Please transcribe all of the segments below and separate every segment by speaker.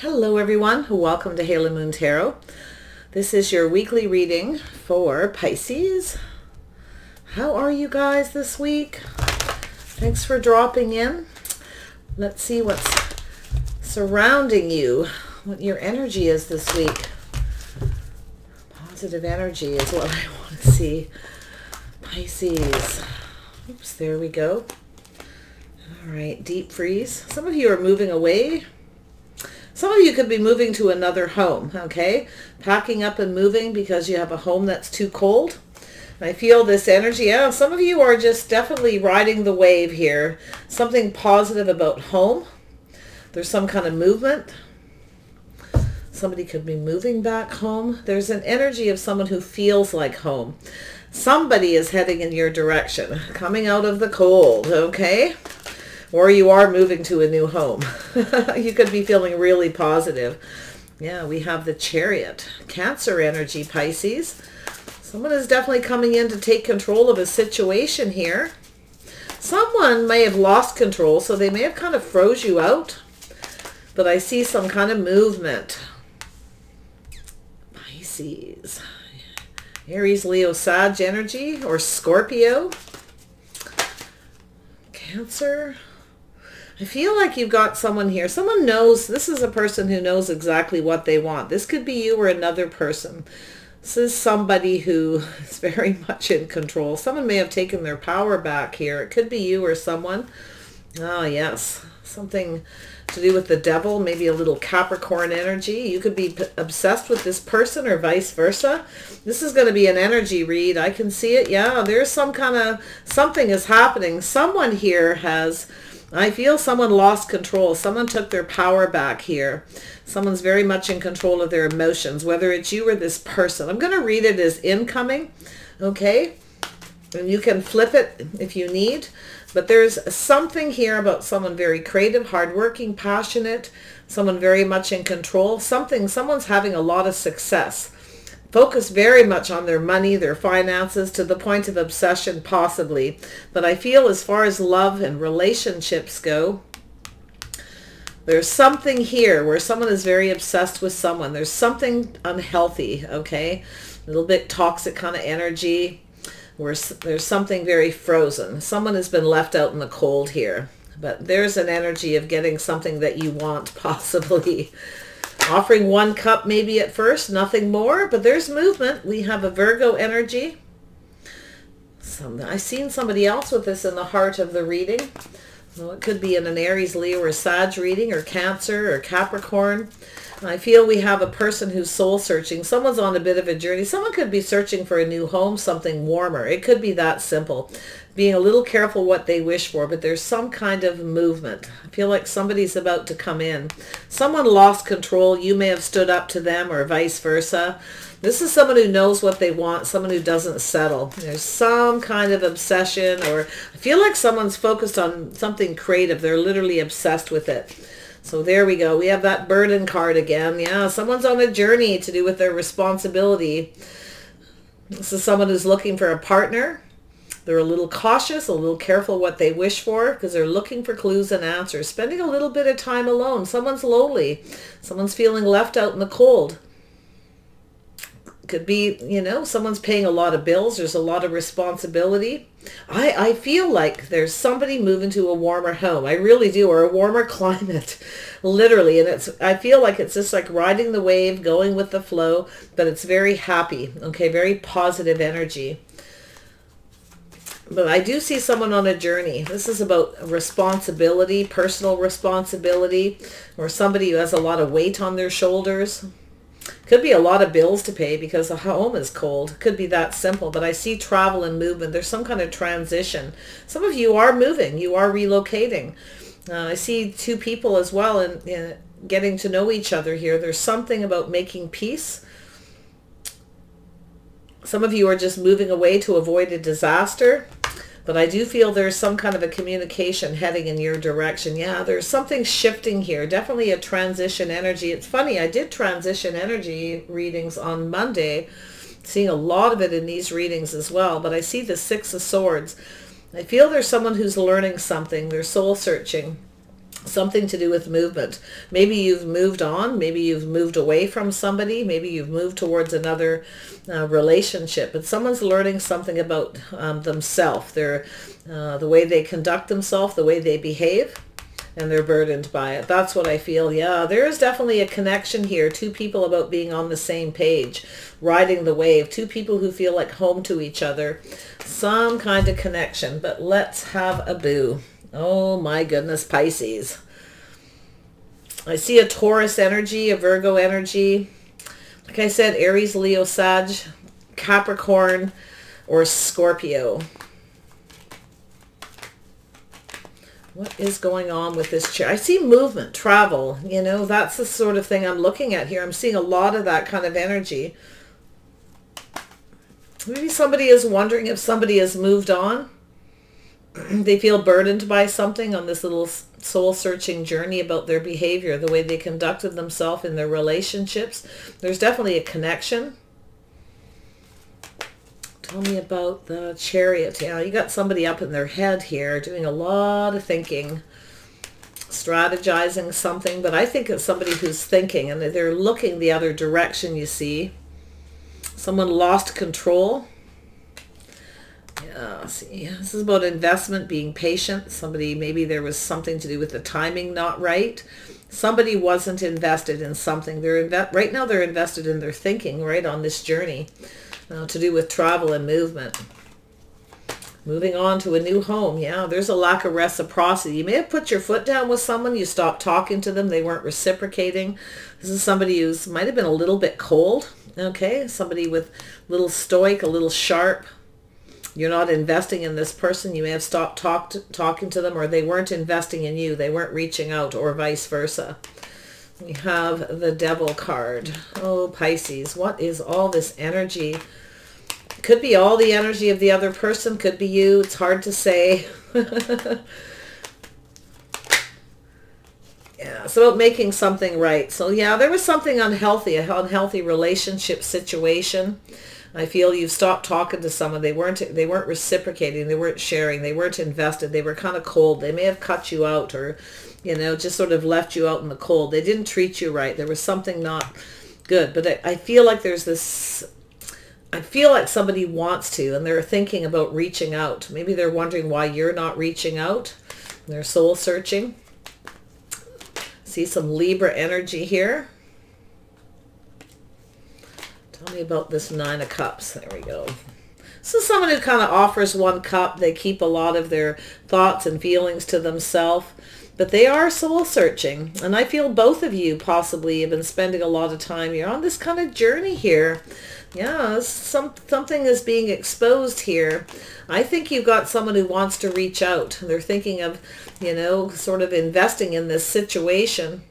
Speaker 1: Hello everyone, welcome to Halo Moon Tarot. This is your weekly reading for Pisces. How are you guys this week? Thanks for dropping in. Let's see what's surrounding you, what your energy is this week. Positive energy is what I want to see. Pisces. Oops, there we go. All right, deep freeze. Some of you are moving away. Some of you could be moving to another home, okay? Packing up and moving because you have a home that's too cold. I feel this energy. Yeah, some of you are just definitely riding the wave here. Something positive about home. There's some kind of movement. Somebody could be moving back home. There's an energy of someone who feels like home. Somebody is heading in your direction, coming out of the cold, okay? Or you are moving to a new home. You could be feeling really positive. Yeah, we have the Chariot. Cancer energy, Pisces. Someone is definitely coming in to take control of a situation here. Someone may have lost control, so they may have kind of froze you out. But I see some kind of movement. Pisces. Aries, Leo, Sag energy, or Scorpio. Cancer. I feel like you've got someone here. Someone knows, this is a person who knows exactly what they want. This could be you or another person. This is somebody who is very much in control. Someone may have taken their power back here. It could be you or someone. Oh, yes. Something to do with the devil, maybe a little Capricorn energy. You could be obsessed with this person or vice versa. This is going to be an energy read. I can see it. Yeah, there's some kind of, something is happening. Someone here has... I feel someone lost control. Someone took their power back here. Someone's very much in control of their emotions, whether it's you or this person. I'm going to read it as incoming, okay? And you can flip it if you need. But there's something here about someone very creative, hardworking, passionate, someone very much in control. Someone's having a lot of success. Focus very much on their money, their finances, to the point of obsession possibly. But I feel as far as love and relationships go, there's something here where someone is very obsessed with someone. There's something unhealthy, okay? A little bit toxic kind of energy where there's something very frozen. Someone has been left out in the cold here. But there's an energy of getting something that you want possibly. Offering one cup maybe at first, nothing more, but there's movement. We have a Virgo energy. I've seen somebody else with this in the heart of the reading. Well, it could be in an Aries, Leo, or Sag reading, or Cancer, or Capricorn. I feel we have a person who's soul searching. Someone's on a bit of a journey. Someone could be searching for a new home, something warmer. It could be that simple. Being a little careful what they wish for, but there's some kind of movement. I feel like somebody's about to come in. Someone lost control. You may have stood up to them or vice versa. This is someone who knows what they want, someone who doesn't settle. There's some kind of obsession, or I feel like someone's focused on something creative. They're literally obsessed with it. So there we go. We have that burden card again. Yeah, someone's on a journey to do with their responsibility. This is someone who's looking for a partner. They're a little cautious, a little careful what they wish for because they're looking for clues and answers. Spending a little bit of time alone. Someone's lonely. Someone's feeling left out in the cold. Could be, you know, someone's paying a lot of bills. There's a lot of responsibility. I feel like there's somebody moving to a warmer home. I really do, or a warmer climate, literally. And I feel like it's just like riding the wave, going with the flow, but it's very happy, okay, very positive energy. But I do see someone on a journey. This is about responsibility, personal responsibility, or somebody who has a lot of weight on their shoulders. Could be a lot of bills to pay because the home is cold. Could be that simple. But I see travel and movement. There's some kind of transition. Some of you are moving. You are relocating. I see two people as well and getting to know each other here. There's something about making peace. Some of you are just moving away to avoid a disaster. But I do feel there's some kind of a communication heading in your direction. Yeah, there's something shifting here. Definitely a transition energy. It's funny, I did transition energy readings on Monday, seeing a lot of it in these readings as well. But I see the Six of Swords. I feel there's someone who's learning something. They're soul searching. Something to do with movement. Maybe you've moved on. Maybe you've moved away from somebody. Maybe you've moved towards another relationship. But someone's learning something about themselves, the way they conduct themselves, the way they behave, and they're burdened by it. That's what I feel. Yeah, there is definitely a connection here. Two people about being on the same page, riding the wave. Two people who feel like home to each other. Some kind of connection. But let's have a boo. Oh my goodness, Pisces. I see a Taurus energy, a Virgo energy. Like I said, Aries, Leo, Sag, Capricorn, or Scorpio. What is going on with this chair? I see movement, travel. You know, that's the sort of thing I'm looking at here. I'm seeing a lot of that kind of energy. Maybe somebody is wondering if somebody has moved on. They feel burdened by something on this little soul-searching journey about their behavior, the way they conducted themselves in their relationships. There's definitely a connection. Tell me about the Chariot. Yeah, you got somebody up in their head here doing a lot of thinking, strategizing something, but I think it's somebody who's thinking and they're looking the other direction, you see. Someone lost control. Yeah, see, this is about investment, being patient. Somebody, maybe there was something to do with the timing not right. Somebody wasn't invested in something. Right now they're invested in their thinking, right, on this journey to do with travel and movement. Moving on to a new home. Yeah, there's a lack of reciprocity. You may have put your foot down with someone. You stopped talking to them. They weren't reciprocating. This is somebody who's might have been a little bit cold. Okay, somebody with a little stoic, a little sharp. You're not investing in this person. You may have stopped talking to them, or they weren't investing in you. They weren't reaching out, or vice versa. We have the Devil card. Oh, Pisces, what is all this energy? Could be all the energy of the other person. Could be you. It's hard to say. Yeah, it's about making something right. So yeah, there was something unhealthy, an unhealthy relationship situation. I feel you've stopped talking to someone. They weren't reciprocating. They weren't sharing. They weren't invested. They were kind of cold. They may have cut you out, or, you know, just sort of left you out in the cold. They didn't treat you right. There was something not good. But I feel like there's this, I feel like somebody wants to, and they're thinking about reaching out. Maybe they're wondering why you're not reaching out. They're soul searching. See some Libra energy here. Tell me about this Nine of Cups. There we go. This is someone who kind of offers one cup. They keep a lot of their thoughts and feelings to themselves. But they are soul searching. And I feel both of you possibly have been spending a lot of time. You're on this kind of journey here. Yeah, something is being exposed here. I think you've got someone who wants to reach out. They're thinking of, you know, sort of investing in this situation.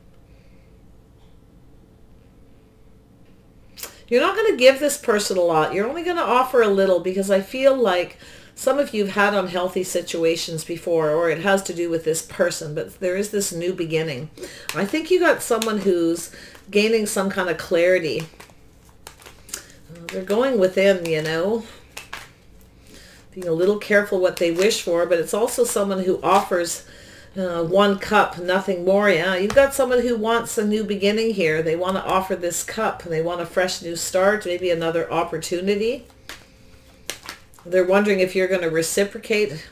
Speaker 1: You're not going to give this person a lot. You're only going to offer a little, because I feel like some of you have had unhealthy situations before, or it has to do with this person, but there is this new beginning. I think you got someone who's gaining some kind of clarity. They're going within, you know, being a little careful what they wish for, but it's also someone who offers one cup, nothing more. Yeah, you've got someone who wants a new beginning here. They want to offer this cup, and they want a fresh new start, maybe another opportunity. They're wondering if you're going to reciprocate,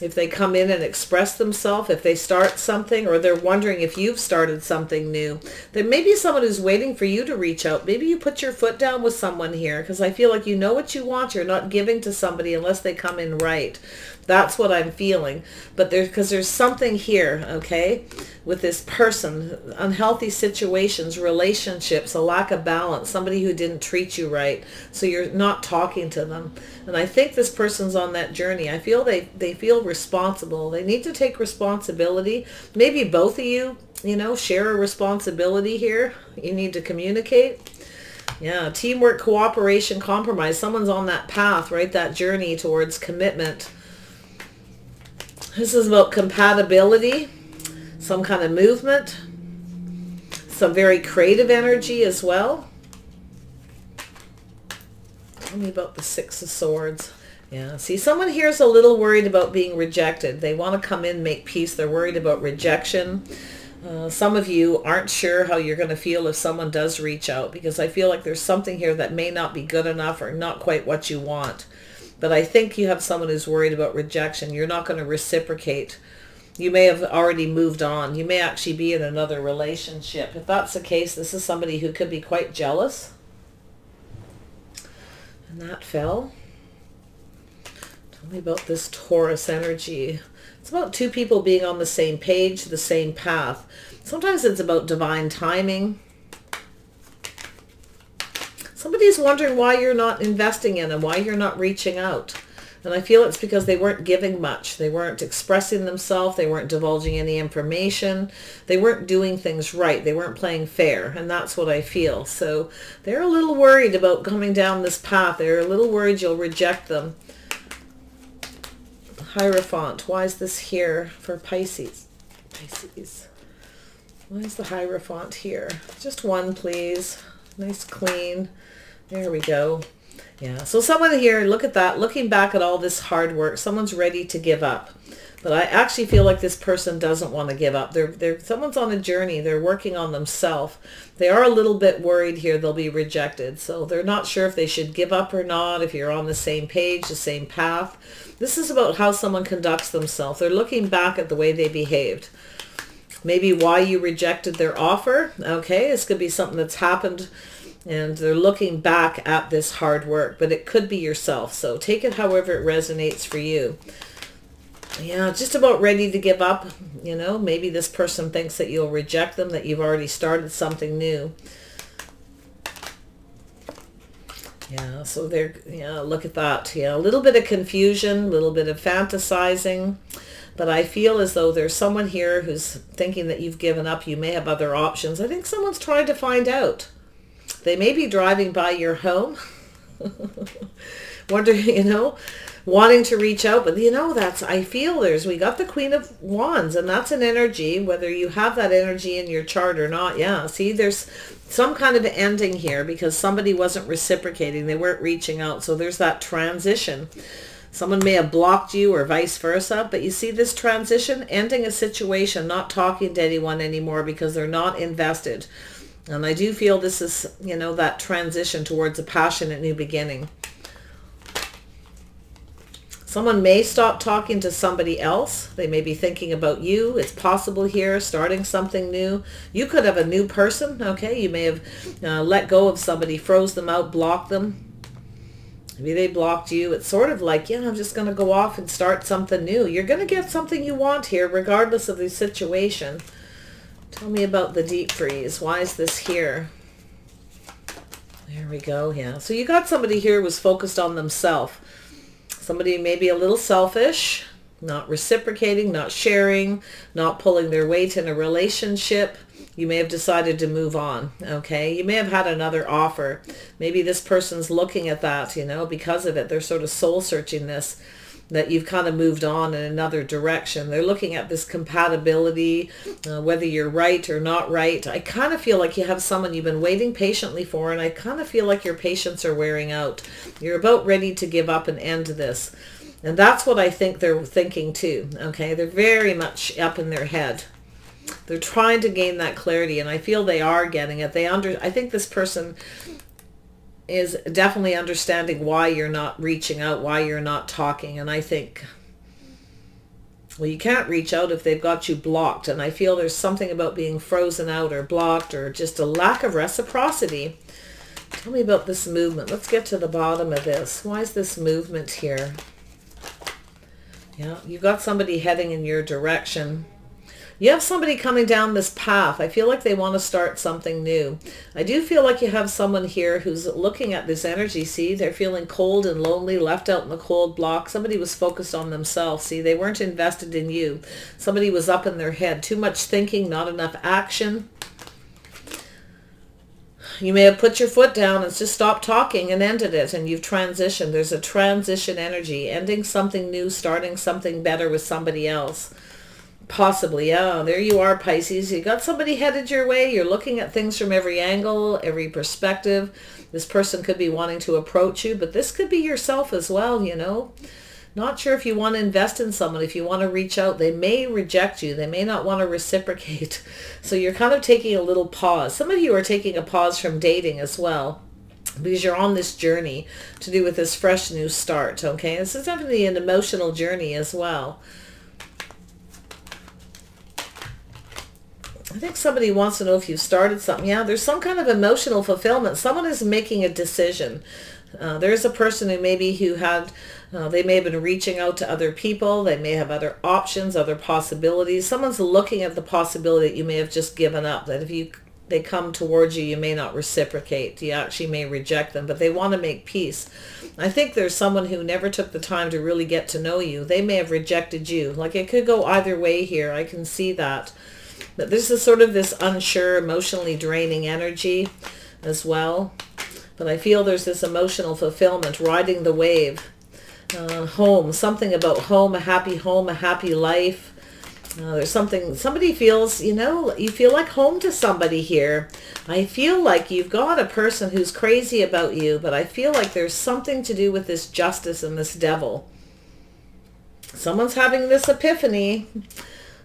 Speaker 1: if they come in and express themselves, if they start something, or they're wondering if you've started something new. There may be someone who's waiting for you to reach out. Maybe you put your foot down with someone here, because I feel like you know what you want. You're not giving to somebody unless they come in right. That's what I'm feeling. But because there's something here, okay, with this person, unhealthy situations, relationships, a lack of balance, somebody who didn't treat you right, so you're not talking to them. And I think this person's on that journey. I feel they feel responsible. They need to take responsibility. Maybe both of you, you know, share a responsibility here. You need to communicate. Yeah, teamwork, cooperation, compromise. Someone's on that path, right? That journey towards commitment. This is about compatibility, some kind of movement, some very creative energy as well. Tell me about the Six of Swords. Yeah, see, someone here is a little worried about being rejected. They want to come in, make peace. They're worried about rejection. Some of you aren't sure how you're going to feel if someone does reach out, because I feel like there's something here that may not be good enough or not quite what you want. But I think you have someone who's worried about rejection. You're not going to reciprocate. You may have already moved on. You may actually be in another relationship. If that's the case, this is somebody who could be quite jealous. And that fell. Tell me about this Taurus energy. It's about two people being on the same page, the same path. Sometimes it's about divine timing. Somebody's wondering why you're not investing in them, why you're not reaching out. And I feel it's because they weren't giving much. They weren't expressing themselves. They weren't divulging any information. They weren't doing things right. They weren't playing fair. And that's what I feel. So they're a little worried about coming down this path. They're a little worried you'll reject them. Hierophant. Why is this here for Pisces? Pisces. Why is the Hierophant here? Just one, please. Nice, clean. There we go. Yeah, so someone here, look at that, looking back at all this hard work, someone's ready to give up. But I actually feel like this person doesn't want to give up. Someone's on a journey. They're working on themselves. They are a little bit worried here they'll be rejected. So they're not sure if they should give up or not, if you're on the same page, the same path. This is about how someone conducts themselves. They're looking back at the way they behaved. Maybe why you rejected their offer. Okay, this could be something that's happened. And they're looking back at this hard work, but it could be yourself. So take it however it resonates for you. Yeah, just about ready to give up. You know, maybe this person thinks that you'll reject them, that you've already started something new. Yeah, so they're, yeah, look at that. Yeah, a little bit of confusion, a little bit of fantasizing. But I feel as though there's someone here who's thinking that you've given up. You may have other options. I think someone's trying to find out. They may be driving by your home, wondering, you know, wanting to reach out. But, you know, I feel we got the Queen of Wands, and that's an energy, whether you have that energy in your chart or not. Yeah, see, there's some kind of ending here because somebody wasn't reciprocating. They weren't reaching out. So there's that transition. Someone may have blocked you or vice versa, but you see this transition, ending a situation, not talking to anyone anymore because they're not invested. And I do feel this is, you know, that transition towards a passionate new beginning. Someone may stop talking to somebody else. They may be thinking about you. It's possible here, starting something new. You could have a new person, okay? You may have let go of somebody, froze them out, blocked them. Maybe they blocked you. It's sort of like, yeah, I'm just going to go off and start something new. You're going to get something you want here, regardless of the situation. Tell me about the deep freeze. Why is this here? There we go. Yeah. So you got somebody here who was focused on themselves. Somebody maybe a little selfish, not reciprocating, not sharing, not pulling their weight in a relationship. You may have decided to move on. Okay. You may have had another offer. Maybe this person's looking at that, you know, because of it. They're sort of soul searching this, that you've kind of moved on in another direction. They're looking at this compatibility, whether you're right or not right. I kind of feel like you have someone you've been waiting patiently for, and I kind of feel like your patience are wearing out. You're about ready to give up and end this. And that's what I think they're thinking too, okay? They're very much up in their head. They're trying to gain that clarity, and I feel they are getting it. I think this person is definitely understanding why you're not reaching out, why you're not talking. And I think, well, you can't reach out if they've got you blocked. And I feel there's something about being frozen out or blocked or just a lack of reciprocity. Tell me about this movement. Let's get to the bottom of this. Why is this movement here? Yeah, you've got somebody heading in your direction. You have somebody coming down this path. I feel like they want to start something new. I do feel like you have someone here who's looking at this energy. See, they're feeling cold and lonely, left out in the cold block. Somebody was focused on themselves. See, they weren't invested in you. Somebody was up in their head. Too much thinking, not enough action. You may have put your foot down and just stopped talking and ended it, and you've transitioned. There's a transition energy, ending something new, starting something better with somebody else. Possibly, yeah. There you are, Pisces. You got somebody headed your way. You're looking at things from every angle, every perspective. This person could be wanting to approach you, but this could be yourself as well, you know. Not sure if you want to invest in someone, if you want to reach out. They may reject you. They may not want to reciprocate. So you're kind of taking a little pause. Some of you are taking a pause from dating as well, because you're on this journey to do with this fresh new start, okay? This is definitely an emotional journey as well. I think somebody wants to know if you've started something. Yeah, there's some kind of emotional fulfillment. Someone is making a decision. There's a person who they may have been reaching out to other people. They may have other options, other possibilities. Someone's looking at the possibility that you may have just given up, that if they come towards you, you may not reciprocate. You actually may reject them, but they want to make peace. I think there's someone who never took the time to really get to know you. They may have rejected you. Like, it could go either way here. I can see that. But this is sort of this unsure, emotionally draining energy as well. But I feel there's this emotional fulfillment, riding the wave. Home, something about home, a happy life. There's something, somebody feels, you know, you feel like home to somebody here. I feel like you've got a person who's crazy about you, but I feel like there's something to do with this justice and this devil. Someone's having this epiphany.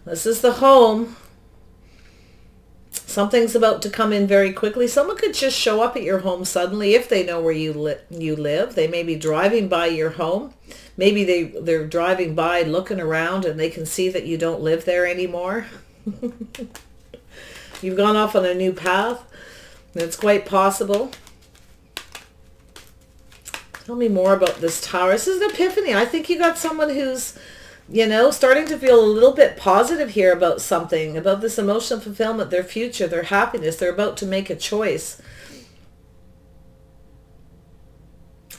Speaker 1: This is the home. Something's about to come in very quickly. Someone could just show up at your home suddenly if they know where you live. They may be driving by your home. Maybe they're driving by looking around and they can see that you don't live there anymore. You've gone off on a new path. It's quite possible. Tell me more about this Tower. This is an epiphany. I think you got someone who's, you know, starting to feel a little bit positive here about something, about this emotional fulfillment, their future, their happiness. They're about to make a choice.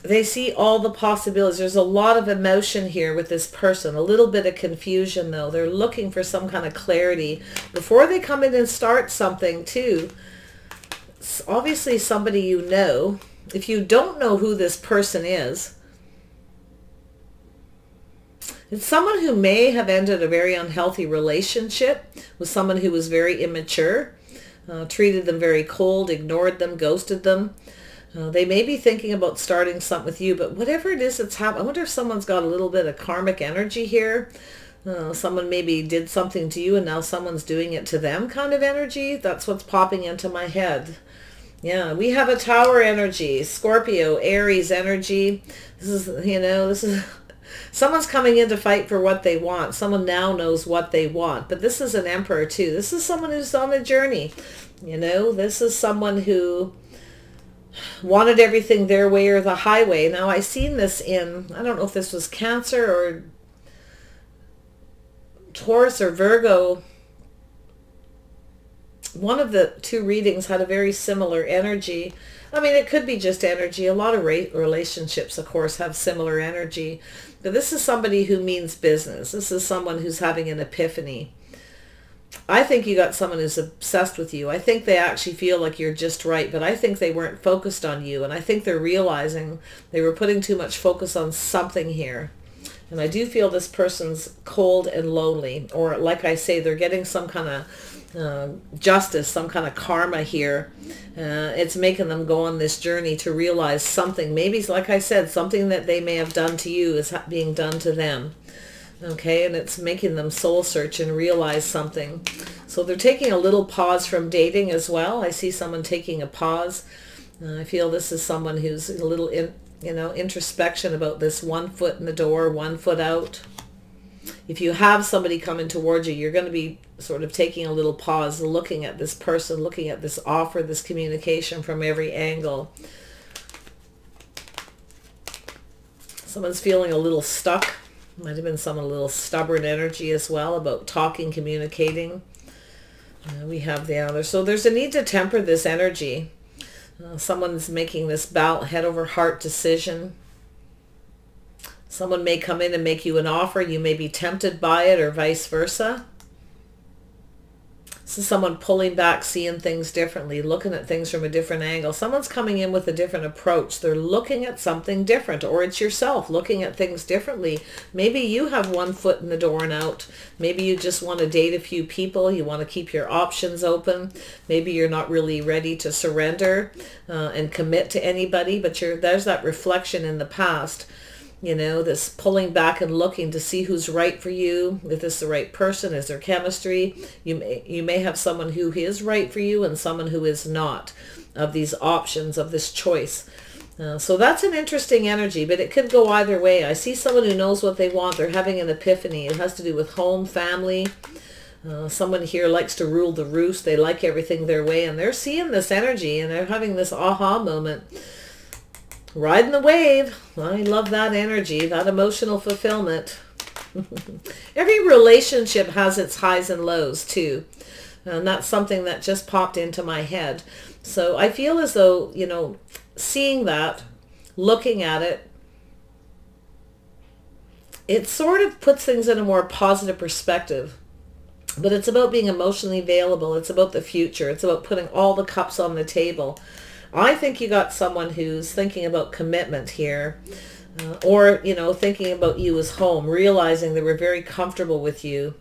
Speaker 1: They see all the possibilities. There's a lot of emotion here with this person, a little bit of confusion though. They're looking for some kind of clarity before they come in and start something too. It's obviously somebody you know. If you don't know who this person is, it's someone who may have ended a very unhealthy relationship with someone who was very immature, treated them very cold, ignored them, ghosted them. They may be thinking about starting something with you, but whatever it is that's happened, I wonder if someone's got a little bit of karmic energy here. Someone maybe did something to you and now someone's doing it to them kind of energy. That's what's popping into my head. Yeah, we have a Tower energy, Scorpio, Aries energy. This is, you know, this is... Someone's coming in to fight for what they want. Someone now knows what they want. But this is an Emperor too. This is someone who's on a journey. You know, this is someone who wanted everything their way or the highway. Now, I seen this in, I don't know if this was Cancer or Taurus or Virgo. One of the two readings had a very similar energy. I mean, it could be just energy. A lot of relationships, of course, have similar energy. But this is somebody who means business. This is someone who's having an epiphany. I think you got someone who's obsessed with you. I think they actually feel like you're just right, but I think they weren't focused on you. And I think they're realizing they were putting too much focus on something here. And I do feel this person's cold and lonely. Or like I say, they're getting some kind of justice, some kind of karma here. It's making them go on this journey to realize something. Maybe, like I said, something that they may have done to you is being done to them. Okay, and it's making them soul search and realize something. So they're taking a little pause from dating as well. I see someone taking a pause. I feel this is someone who's a little, introspection about this, 1 foot in the door, 1 foot out. If you have somebody coming towards you, you're going to be sort of taking a little pause, looking at this person, looking at this offer, this communication from every angle. Someone's feeling a little stuck. Might have been someone a little stubborn energy as well about talking, communicating. We have the other. So there's a need to temper this energy. Someone's making this head over heart decision. Someone may come in and make you an offer. You may be tempted by it or vice versa. This is someone pulling back, seeing things differently, looking at things from a different angle. Someone's coming in with a different approach. They're looking at something different, or it's yourself looking at things differently. Maybe you have one foot in the door and out. Maybe you just want to date a few people. You want to keep your options open. Maybe you're not really ready to surrender and commit to anybody, but there's that reflection in the past. You know, this pulling back and looking to see who's right for you. If this is the right person, is there chemistry? You may have someone who is right for you and someone who is not, of these options, of this choice. So that's an interesting energy, but it could go either way. I see someone who knows what they want. They're having an epiphany. It has to do with home, family. Someone here likes to rule the roost. They like everything their way, and they're seeing this energy, and they're having this aha moment. Riding the wave. I love that energy, that emotional fulfillment. Every relationship has its highs and lows too. And that's something that just popped into my head. So I feel as though, you know, seeing that, looking at it, it sort of puts things in a more positive perspective. But it's about being emotionally available. It's about the future. It's about putting all the cups on the table. I think you got someone who's thinking about commitment here, or, you know, thinking about you as home, realizing they were very comfortable with you.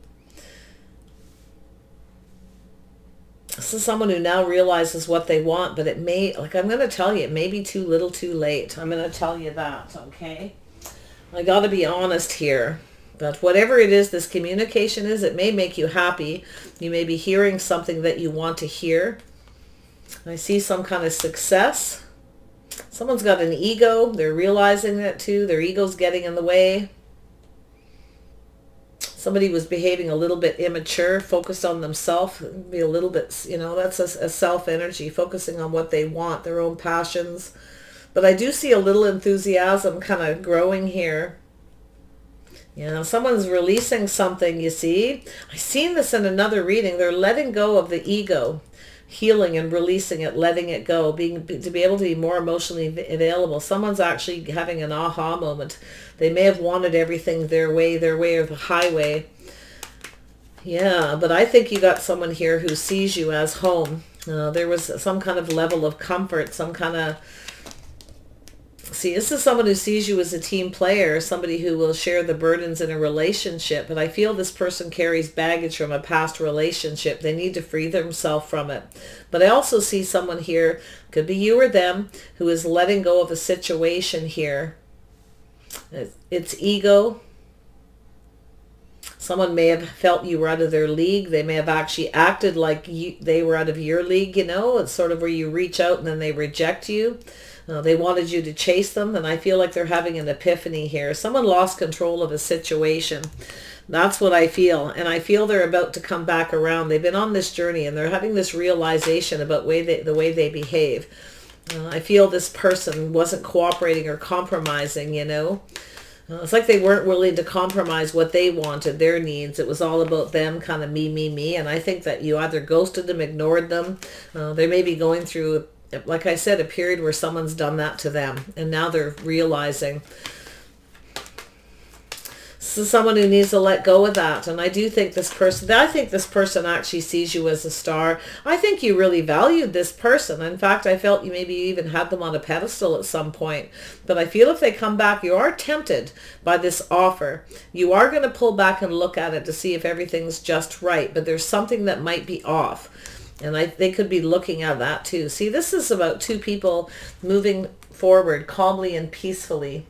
Speaker 1: This is someone who now realizes what they want, but it may, like I'm going to tell you, it may be too little too late. I'm going to tell you that, okay? I got to be honest here. But whatever it is, this communication is, it may make you happy. You may be hearing something that you want to hear. I see some kind of success. Someone's got an ego. They're realizing that too. Their ego's getting in the way. Somebody was behaving a little bit immature, focused on themselves. Be a little bit, you know, that's a self energy, focusing on what they want, their own passions. But I do see a little enthusiasm kind of growing here. You know, someone's releasing something, you see. I've seen this in another reading. They're letting go of the ego. Healing and releasing it, letting it go, to be able to be more emotionally available. Someone's actually having an aha moment. They may have wanted everything their way or the highway. Yeah, but I think you got someone here who sees you as home. There was some kind of level of comfort, some kind of... See, this is someone who sees you as a team player, somebody who will share the burdens in a relationship. But I feel this person carries baggage from a past relationship. They need to free themselves from it. But I also see someone here, could be you or them, who is letting go of a situation here. It's ego. Someone may have felt you were out of their league. They may have actually acted like they were out of your league, you know. It's sort of where you reach out and then they reject you. They wanted you to chase them, and I feel like they're having an epiphany here. Someone lost control of a situation. That's what I feel, and I feel they're about to come back around. They've been on this journey, and they're having this realization about the way they behave. I feel this person wasn't cooperating or compromising, you know. It's like they weren't willing to compromise what they wanted, their needs. It was all about them, kind of me, and I think that you either ghosted them, ignored them. They may be going through, like I said, a period where someone's done that to them, and now they're realizing. This is someone who needs to let go of that, and I think this person actually sees you as a star. I think you really valued this person. In fact, I felt you maybe even had them on a pedestal at some point. But I feel if they come back, you are tempted by this offer. You are going to pull back and look at it to see if everything's just right, but there's something that might be off. And they could be looking at that too. See, this is about two people moving forward calmly and peacefully,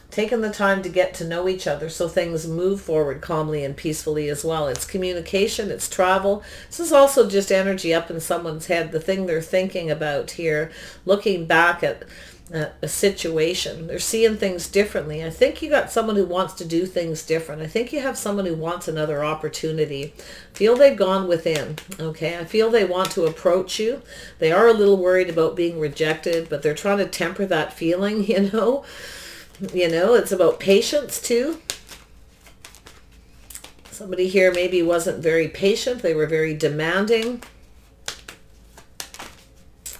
Speaker 1: taking the time to get to know each other so things move forward calmly and peacefully as well. It's communication, it's travel. This is also just energy up in someone's head, the thing they're thinking about here, looking back at a situation. They're seeing things differently. I think you got someone who wants to do things different. I think you have someone who wants another opportunity. I feel they've gone within, okay? I feel they want to approach you. They are a little worried about being rejected, but they're trying to temper that feeling, you know? You know, it's about patience too. Somebody here maybe wasn't very patient. They were very demanding.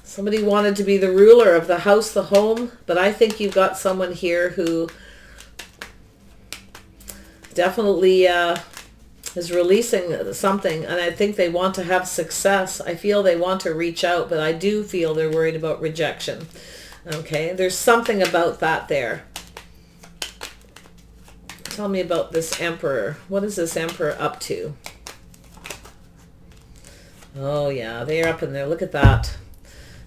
Speaker 1: Somebody wanted to be the ruler of the house, the home, but I think you've got someone here who definitely is releasing something, and I think they want to have success. I feel they want to reach out, but I do feel they're worried about rejection. Okay, there's something about that there. Tell me about this Emperor. What is this Emperor up to? Oh yeah, they're up in there. Look at that.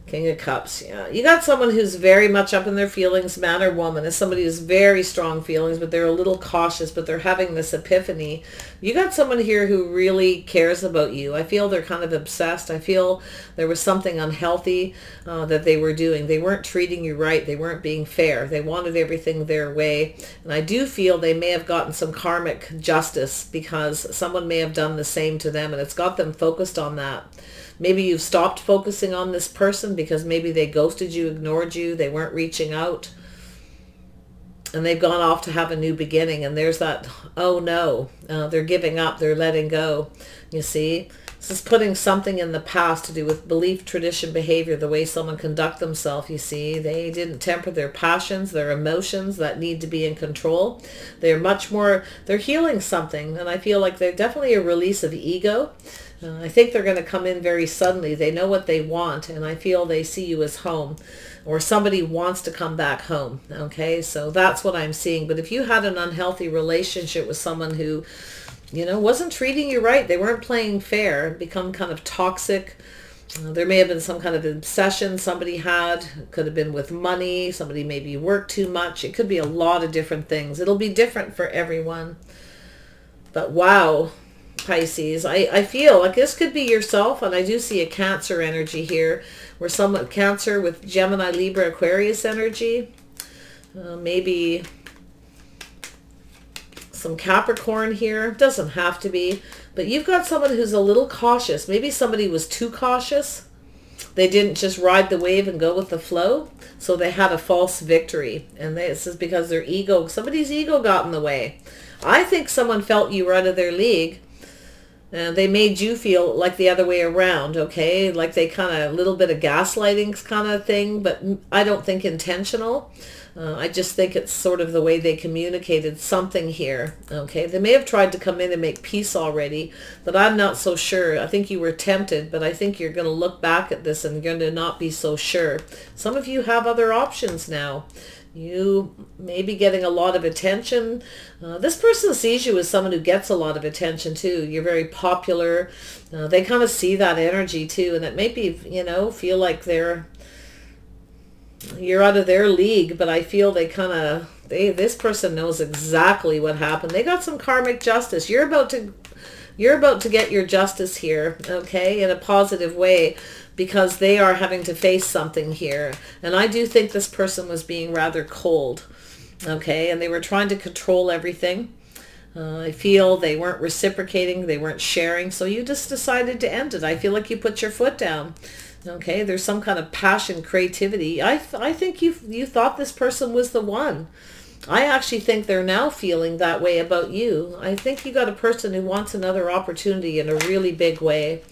Speaker 1: King of Cups. Yeah, you got someone who's very much up in their feelings, man or woman. Is somebody who's very strong feelings, but they're a little cautious, but they're having this epiphany. You got someone here who really cares about you. I feel they're kind of obsessed. I feel there was something unhealthy that they were doing. They weren't treating you right. They weren't being fair. They wanted everything their way. And I do feel they may have gotten some karmic justice because someone may have done the same to them, and it's got them focused on that. Maybe you've stopped focusing on this person because maybe they ghosted you, ignored you, they weren't reaching out. And they've gone off to have a new beginning. And there's that, oh no, they're giving up, they're letting go. You see, this is putting something in the past to do with belief, tradition, behavior, the way someone conduct themselves. You see, they didn't temper their passions, their emotions that need to be in control. They're much more, they're healing something. And I feel like they're definitely a release of ego. I think they're going to come in very suddenly. They know what they want, and I feel they see you as home, or somebody wants to come back home. Okay, so that's what I'm seeing. But if you had an unhealthy relationship with someone who, you know, wasn't treating you right, they weren't playing fair, become kind of toxic. There may have been some kind of obsession somebody had. It could have been with money. Somebody maybe worked too much. It could be a lot of different things. It'll be different for everyone. But wow, Pisces, I feel like this could be yourself, and I do see a Cancer energy here, where someone, Cancer with Gemini, Libra, Aquarius energy, maybe some Capricorn here, doesn't have to be, but you've got someone who's a little cautious. Maybe somebody was too cautious. They didn't just ride the wave and go with the flow, so they had a false victory, and this is because their ego, somebody's ego got in the way. I think someone felt you were out of their league. They made you feel like the other way around, okay? Like they kind of, a little bit of gaslighting kind of thing, but I don't think intentional. I just think it's sort of the way they communicated something here, okay? They may have tried to come in and make peace already, but I'm not so sure. I think you were tempted, but I think you're going to look back at this and you're going to not be so sure. Some of you have other options now. You may be getting a lot of attention. This person sees you as someone who gets a lot of attention too. You're very popular. They kind of see that energy too, and it may be, you know, feel like you're out of their league, but I feel they kind of, this person knows exactly what happened. They got some karmic justice. You're about to get your justice here, okay, in a positive way, because they are having to face something here. And I do think this person was being rather cold, okay, and they were trying to control everything. I feel they weren't reciprocating, they weren't sharing, so you just decided to end it. I feel like you put your foot down, okay. There's some kind of passion, creativity. I think you thought this person was the one. I actually think they're now feeling that way about you. I think you got a person who wants another opportunity in a really big way.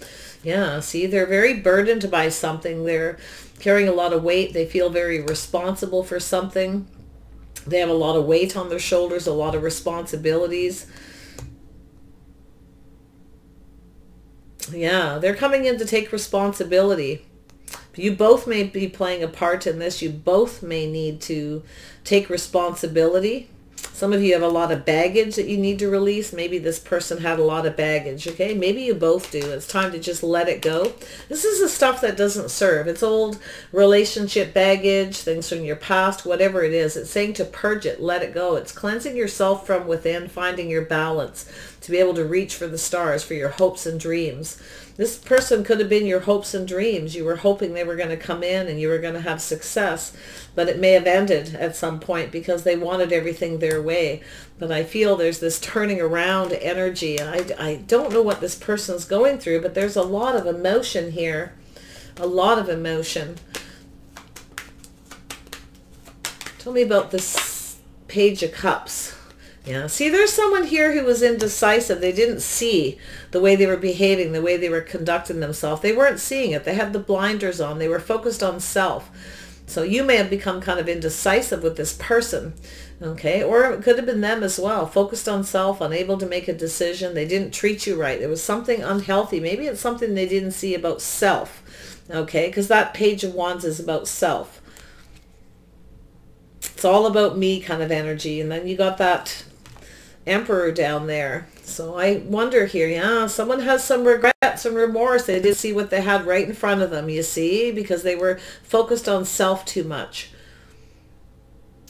Speaker 1: Yeah, see, they're very burdened by something. They're carrying a lot of weight. They feel very responsible for something. They have a lot of weight on their shoulders, a lot of responsibilities. Yeah, they're coming in to take responsibility. You both may be playing a part in this. You both may need to take responsibility. Some of you have a lot of baggage that you need to release. Maybe this person had a lot of baggage, okay? Maybe you both do. It's time to just let it go. This is the stuff that doesn't serve. It's old relationship baggage, things from your past, whatever it is. It's saying to purge it, let it go. It's cleansing yourself from within, finding your balance, to be able to reach for the stars, for your hopes and dreams. This person could have been your hopes and dreams. You were hoping they were going to come in and you were going to have success, but it may have ended at some point because they wanted everything their way. But I feel there's this turning around energy. I don't know what this person's going through, but there's a lot of emotion here. A lot of emotion. Tell me about this Page of Cups. Yeah, see, there's someone here who was indecisive. They didn't see the way they were behaving, the way they were conducting themselves. They weren't seeing it. They had the blinders on. They were focused on self. So you may have become kind of indecisive with this person, okay? Or it could have been them as well, focused on self, unable to make a decision. They didn't treat you right. There was something unhealthy. Maybe it's something they didn't see about self, okay? Because that Page of Wands is about self. It's all about me kind of energy. And then you got that Emperor down there. So I wonder here, yeah, someone has some regret, some remorse. They didn't see what they had right in front of them, you see, because they were focused on self too much.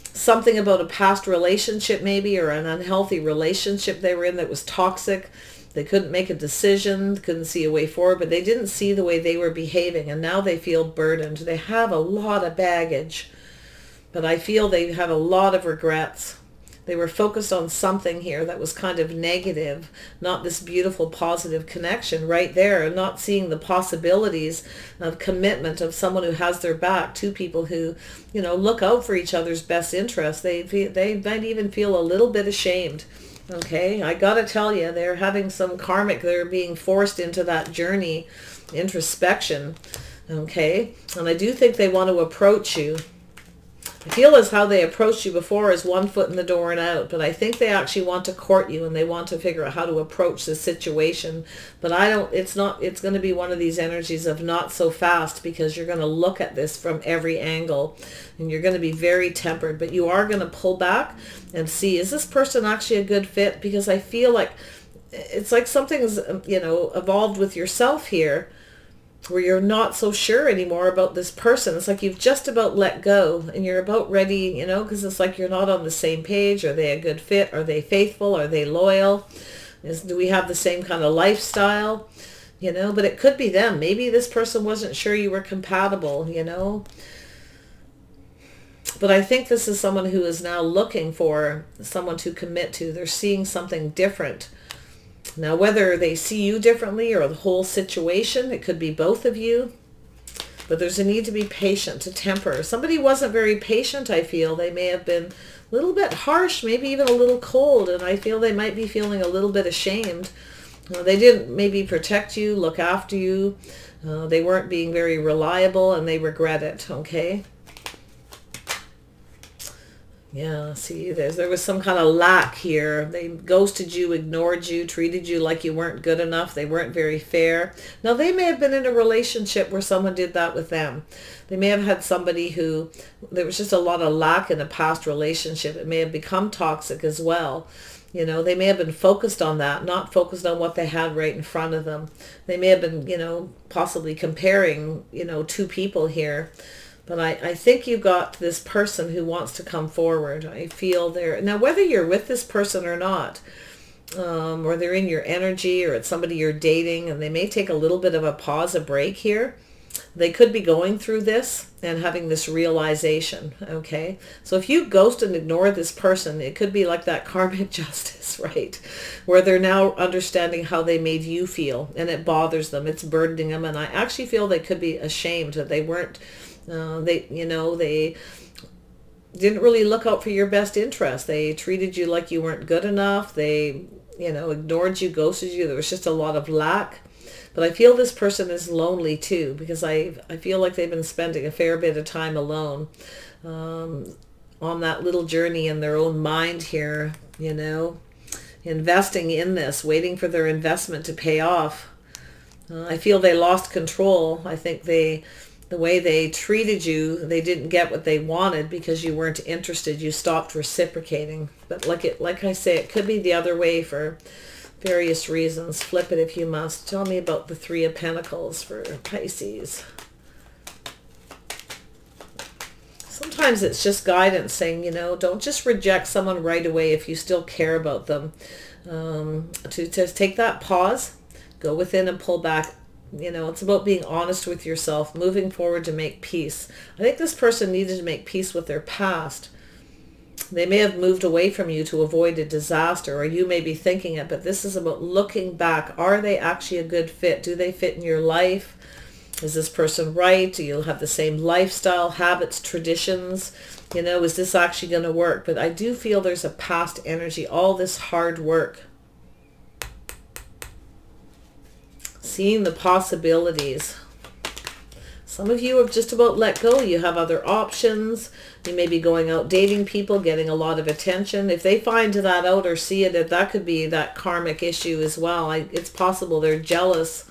Speaker 1: Something about a past relationship maybe, or an unhealthy relationship they were in that was toxic. They couldn't make a decision, couldn't see a way forward, but they didn't see the way they were behaving, and now they feel burdened. They have a lot of baggage, but I feel they have a lot of regrets. They were focused on something here that was kind of negative, not this beautiful positive connection right there, and not seeing the possibilities of commitment of someone who has their back, two people who, you know, look out for each other's best interests. They might even feel a little bit ashamed. Okay, I gotta tell you, they're having some karmic, they're being forced into that journey, introspection. Okay, and I do think they want to approach you. I feel as how they approached you before is one foot in the door and out, but I think they actually want to court you, and they want to figure out how to approach the situation. But it's going to be one of these energies of not so fast, because you're going to look at this from every angle, and you're going to be very tempered, but you are going to pull back and see, is this person actually a good fit? Because I feel like it's like something's, you know, evolved with yourself here, where you're not so sure anymore about this person. It's like you've just about let go, and you're about ready, you know, because it's like you're not on the same page. Are they a good fit? Are they faithful? Are they loyal? Do we have the same kind of lifestyle? You know, but it could be them. Maybe this person wasn't sure you were compatible, you know. But I think this is someone who is now looking for someone to commit to. They're seeing something different. Now, whether they see you differently or the whole situation, it could be both of you. But there's a need to be patient, to temper. Somebody wasn't very patient, I feel. They may have been a little bit harsh, maybe even a little cold, and I feel they might be feeling a little bit ashamed. They didn't maybe protect you, look after you. They weren't being very reliable, and they regret it, okay? Yeah, see, there was some kind of lack here. They ghosted you, ignored you, treated you like you weren't good enough. They weren't very fair. Now, they may have been in a relationship where someone did that with them. They may have had somebody who, there was just a lot of lack in a past relationship. It may have become toxic as well. You know, they may have been focused on that, not focused on what they had right in front of them. They may have been, you know, possibly comparing, you know, two people here. But I think you got this person who wants to come forward. I feel there. Now, whether you're with this person or not, or they're in your energy, or it's somebody you're dating, and they may take a little bit of a pause, a break here. They could be going through this and having this realization, okay? So if you ghost and ignore this person, it could be like that karmic justice, right? Where they're now understanding how they made you feel, and it bothers them. It's burdening them, and I actually feel they could be ashamed that they weren't they didn't really look out for your best interest. They treated you like you weren't good enough. They, you know, ignored you, ghosted you. There was just a lot of lack. But I feel this person is lonely too, because I feel like they've been spending a fair bit of time alone on that little journey in their own mind here, you know, investing in this, waiting for their investment to pay off. I feel they lost control. I think the way they treated you, they didn't get what they wanted because you weren't interested. You stopped reciprocating. But like I say, it could be the other way for various reasons. Flip it if you must. Tell me about the Three of Pentacles for Pisces. Sometimes it's just guidance saying, you know, don't just reject someone right away if you still care about them. To take that pause, go within and pull back. You know, it's about being honest with yourself, moving forward to make peace. I think this person needed to make peace with their past. They may have moved away from you to avoid a disaster, or you may be thinking it, but this is about looking back. Are they actually a good fit? Do they fit in your life? Is this person right? Do you have the same lifestyle, habits, traditions? You know, is this actually going to work? But I do feel there's a past energy, all this hard work. Seeing the possibilities. Some of you have just about let go. You have other options. You may be going out dating people, getting a lot of attention. If they find that out or see it, that could be that karmic issue as well. It's possible they're jealous.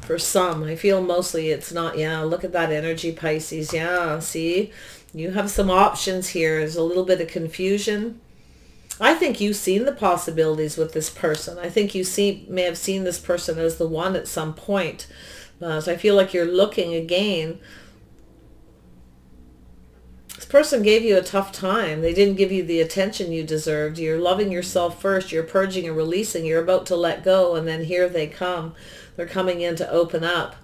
Speaker 1: For some, I feel mostly it's not. Yeah, look at that energy, Pisces. Yeah, see? You have some options here. There's a little bit of confusion. I think you've seen the possibilities with this person. I think you may have seen this person as the one at some point. So I feel like you're looking again. This person gave you a tough time. They didn't give you the attention you deserved. You're loving yourself first. You're purging and releasing. You're about to let go, and then here they come. They're coming in to open up.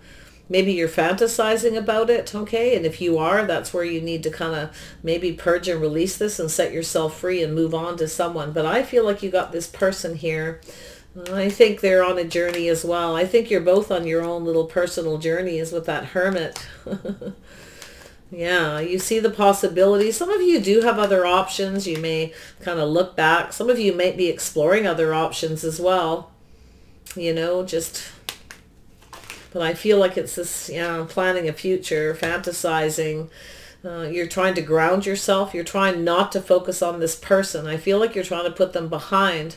Speaker 1: Maybe you're fantasizing about it, okay? And if you are, that's where you need to kind of maybe purge and release this and set yourself free and move on to someone. But I feel like you got this person here. I think they're on a journey as well. I think you're both on your own little personal journeys with that Hermit. Yeah, you see the possibilities. Some of you do have other options. You may kind of look back. Some of you might be exploring other options as well. You know, just... But I feel like it's this, planning a future, fantasizing. You're trying to ground yourself. You're trying not to focus on this person. I feel like you're trying to put them behind.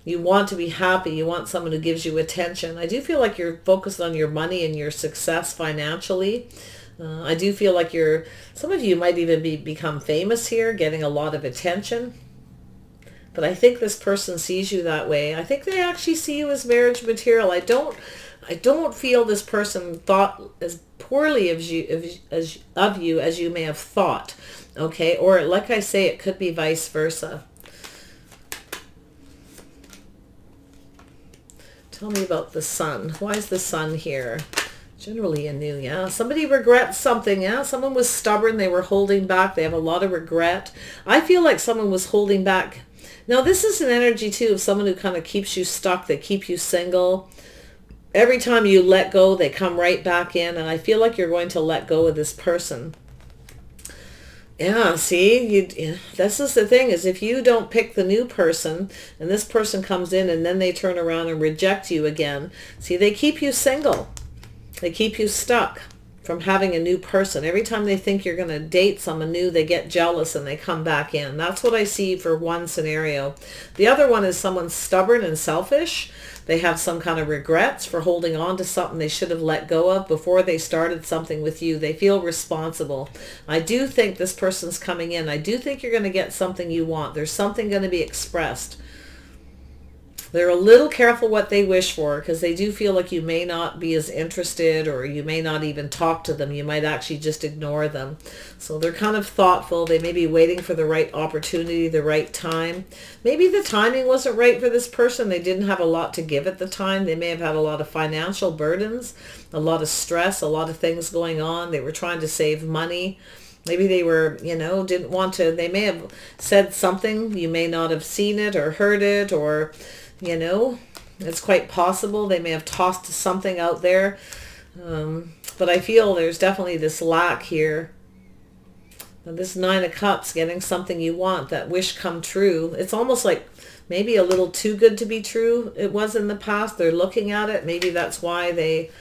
Speaker 1: You want to be happy. You want someone who gives you attention. I do feel like you're focused on your money and your success financially. I do feel like some of you might even become famous here, getting a lot of attention. But I think this person sees you that way. I think they actually see you as marriage material. I don't feel this person thought as poorly of you as you may have thought, okay? Or like I say, it could be vice versa. Tell me about the Sun. Why is the Sun here? Generally a new, yeah. Somebody regrets something, yeah. Someone was stubborn. They were holding back. They have a lot of regret. I feel like someone was holding back. Now, this is an energy, too, of someone who kind of keeps you stuck. They keep you single. Every time you let go, they come right back in, and I feel like you're going to let go of this person. Yeah, see, this is the thing, is if you don't pick the new person, and this person comes in, and then they turn around and reject you again, see, they keep you single. They keep you stuck from having a new person. Every time they think you're going to date someone new, they get jealous and they come back in. That's what I see for one scenario. The other one is someone stubborn and selfish. They have some kind of regrets for holding on to something they should have let go of before they started something with you. They feel responsible. I do think this person's coming in. I do think you're going to get something you want. There's something going to be expressed. They're a little careful what they wish for, because they do feel like you may not be as interested, or you may not even talk to them. You might actually just ignore them. So they're kind of thoughtful. They may be waiting for the right opportunity, the right time. Maybe the timing wasn't right for this person. They didn't have a lot to give at the time. They may have had a lot of financial burdens, a lot of stress, a lot of things going on. They were trying to save money. Maybe they were, didn't want to. They may have said something. You may not have seen it or heard it, or... it's quite possible they may have tossed something out there. But I feel there's definitely this lack here. Now, this Nine of Cups, getting something you want, that wish come true. It's almost like maybe a little too good to be true. It was in the past. They're looking at it. Maybe that's why they,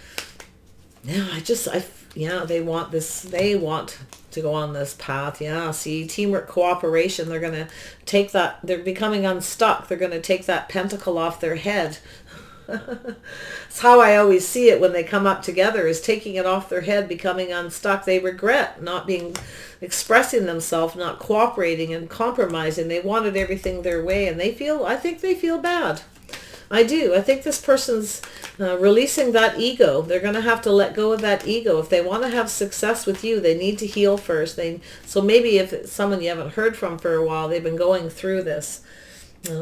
Speaker 1: they want this. They want to go on this path. Yeah, see, teamwork, cooperation. They're going to take that. They're becoming unstuck. They're going to take that pentacle off their head. It's how I always see it when they come up together, is taking it off their head, becoming unstuck. They regret not expressing themselves, not cooperating and compromising. They wanted everything their way, and I think they feel bad. I do. I think this person's releasing that ego. They're going to have to let go of that ego. If they want to have success with you, they need to heal first. So maybe if it's someone you haven't heard from for a while, they've been going through this,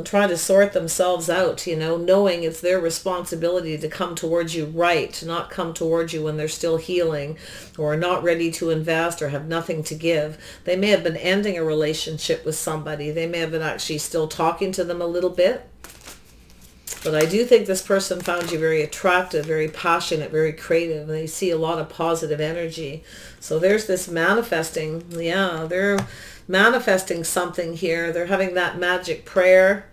Speaker 1: trying to sort themselves out, knowing it's their responsibility to come towards you right, not come towards you when they're still healing or not ready to invest or have nothing to give. They may have been ending a relationship with somebody. They may have been actually still talking to them a little bit. But I do think this person found you very attractive, very passionate, very creative, and they see a lot of positive energy. So there's this manifesting. Yeah, they're manifesting something here. They're having that magic prayer.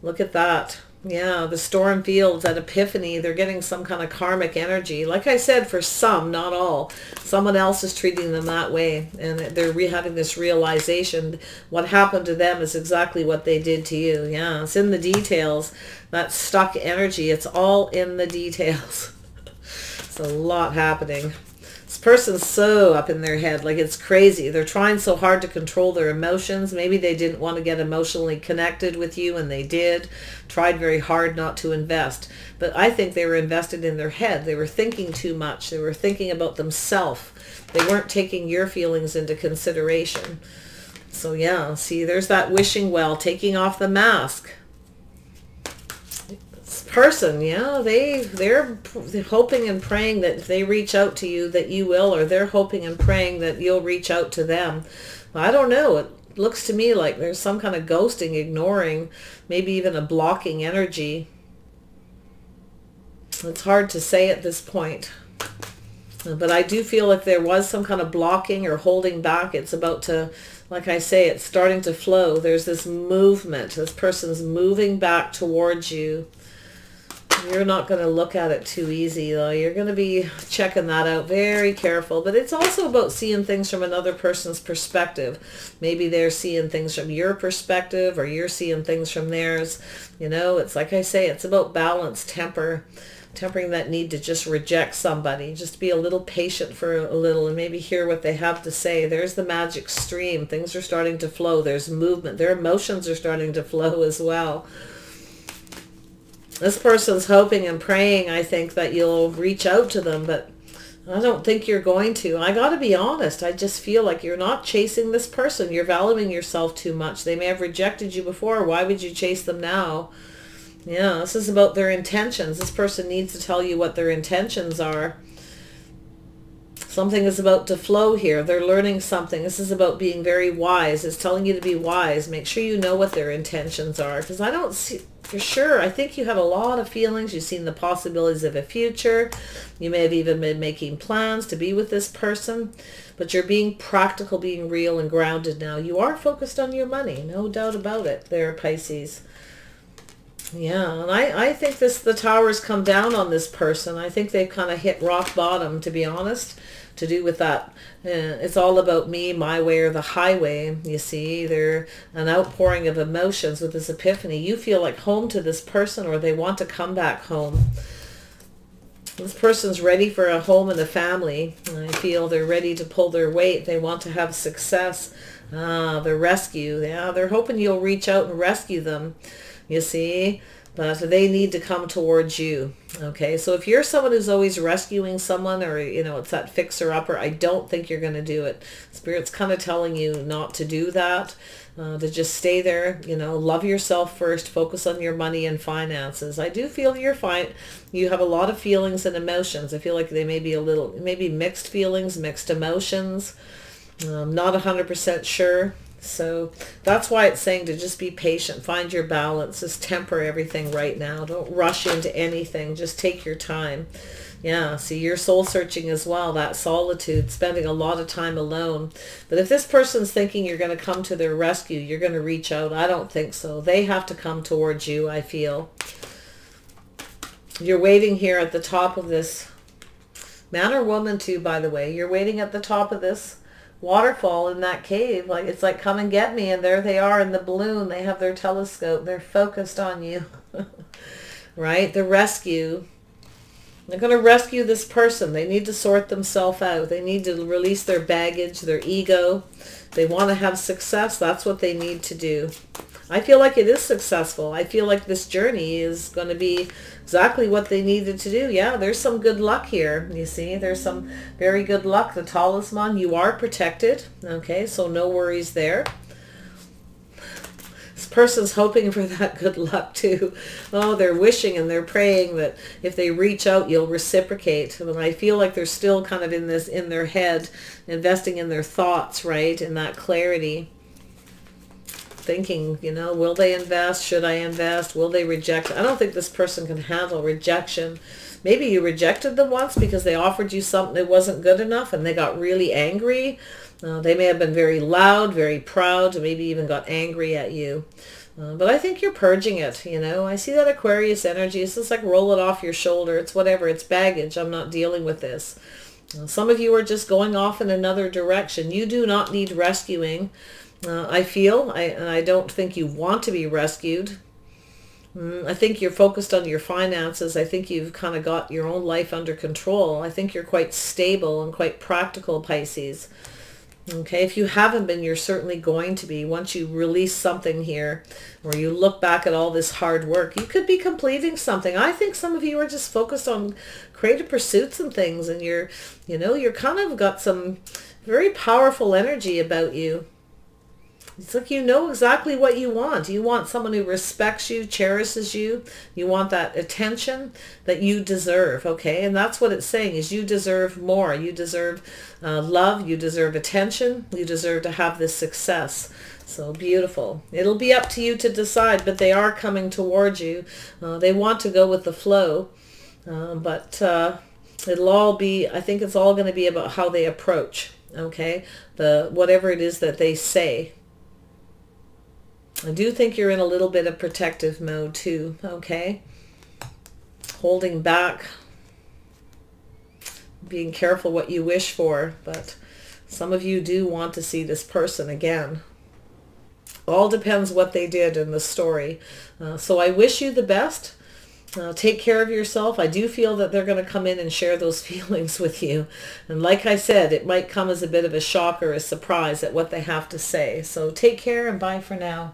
Speaker 1: Look at that. Yeah, the storm fields, that epiphany, they're getting some kind of karmic energy. Like I said, for some, not all. Someone else is treating them that way, and they're having this realization. What happened to them is exactly what they did to you. Yeah, it's in the details. That stuck energy, it's all in the details. It's a lot happening. This person's so up in their head, like it's crazy. They're trying so hard to control their emotions. Maybe they didn't want to get emotionally connected with you, and they did. Tried very hard not to invest. But I think they were invested in their head. They were thinking too much. They were thinking about themselves. They weren't taking your feelings into consideration. So yeah, see, there's that wishing well, taking off the mask. Person, yeah, they're hoping and praying that if they reach out to you that you will, or they're hoping and praying that you'll reach out to them. I don't know, it looks to me like there's some kind of ghosting, ignoring, maybe even a blocking energy. It's hard to say at this point, but I do feel like there was some kind of blocking or holding back. It's about to, like I say, it's starting to flow. There's this movement. This person's moving back towards you. You're not going to look at it too easy, though. You're going to be checking that out, very careful. But it's also about seeing things from another person's perspective. Maybe they're seeing things from your perspective, or you're seeing things from theirs. You know, it's like I say, it's about balance, tempering that need to just reject somebody. Just be a little patient for a little and maybe hear what they have to say. There's the magic stream. Things are starting to flow. There's movement. Their emotions are starting to flow as well. This person's hoping and praying, I think, that you'll reach out to them, but I don't think you're going to. I got to be honest. I just feel like you're not chasing this person. You're valuing yourself too much. They may have rejected you before. Why would you chase them now? Yeah, this is about their intentions. This person needs to tell you what their intentions are. Something is about to flow here. They're learning something. This is about being very wise. It's telling you to be wise. Make sure you know what their intentions are, because I don't see... For sure, I think you have a lot of feelings. You've seen the possibilities of a future. You may have even been making plans to be with this person, but you're being practical, being real and grounded now. You are focused on your money, no doubt about it there, Pisces. Yeah, and I think the towers come down on this person. I think they've kind of hit rock bottom, to be honest, to do with that. It's all about me, my way, or the highway. You see, they're an outpouring of emotions with this epiphany. You feel like home to this person, or they want to come back home. This person's ready for a home and a family. I feel they're ready to pull their weight. They want to have success. The rescue. Yeah, they're hoping you'll reach out and rescue them. You see, but they need to come towards you. Okay, so if you're someone who's always rescuing someone, or, you know, it's that fixer-upper, I don't think you're going to do it. Spirit's kind of telling you not to do that, to just stay there, you know, love yourself first, focus on your money and finances. I do feel you're fine. You have a lot of feelings and emotions. I feel like they may be a little, maybe mixed feelings, mixed emotions. Not 100% sure. So that's why it's saying to just be patient, find your balance, just temper everything right now. Don't rush into anything, just take your time. Yeah, see, you're soul searching as well, that solitude, spending a lot of time alone. But if this person's thinking you're going to come to their rescue, you're going to reach out, I don't think so. They have to come towards you, I feel. You're waiting here at the top of this, man or woman too, by the way, you're waiting at the top of this waterfall in that cave. Like, it's like, come and get me, and there they are in the balloon. They have their telescope, they're focused on you. Right, the rescue. They're going to rescue this person. They need to sort themselves out. They need to release their baggage, their ego. They want to have success. That's what they need to do. I feel like it is successful. I feel like this journey is going to be exactly what they needed to do. Yeah, there's some good luck here. You see, there's some very good luck. The talisman, you are protected. Okay, so no worries there. This person's hoping for that good luck too. Oh, they're wishing and they're praying that if they reach out, you'll reciprocate. And I feel like they're still kind of in this, in their head, investing in their thoughts, right? In that clarity. Thinking, you know, will they invest? Should I invest? Will they reject? I don't think this person can handle rejection. Maybe you rejected them once because they offered you something that wasn't good enough and they got really angry. They may have been very loud, very proud, maybe even got angry at you. But I think you're purging it, you know. I see that Aquarius energy. It's just like roll it off your shoulder. It's whatever. It's baggage. I'm not dealing with this. Some of you are just going off in another direction. You do not need rescuing, I feel. And I don't think you want to be rescued. I think you're focused on your finances. I think you've kind of got your own life under control. I think you're quite stable and quite practical, Pisces. Okay, if you haven't been, you're certainly going to be. Once you release something here, or you look back at all this hard work, you could be completing something. I think some of you are just focused on creative pursuits and things, and you're kind of got some very powerful energy about you. It's like you know exactly what you want. You want someone who respects you, cherishes you. You want that attention that you deserve, okay? And that's what it's saying, is you deserve more. You deserve love. You deserve attention. You deserve to have this success. So beautiful. It'll be up to you to decide, but they are coming towards you. They want to go with the flow, but it'll all be, I think it's all going to be about how they approach, okay? Whatever it is that they say. I do think you're in a little bit of protective mode too, okay? Holding back, being careful what you wish for, but some of you do want to see this person again. All depends what they did in the story. So I wish you the best. Take care of yourself. I do feel that they're going to come in and share those feelings with you. And like I said, it might come as a bit of a shock or a surprise at what they have to say. So take care and bye for now.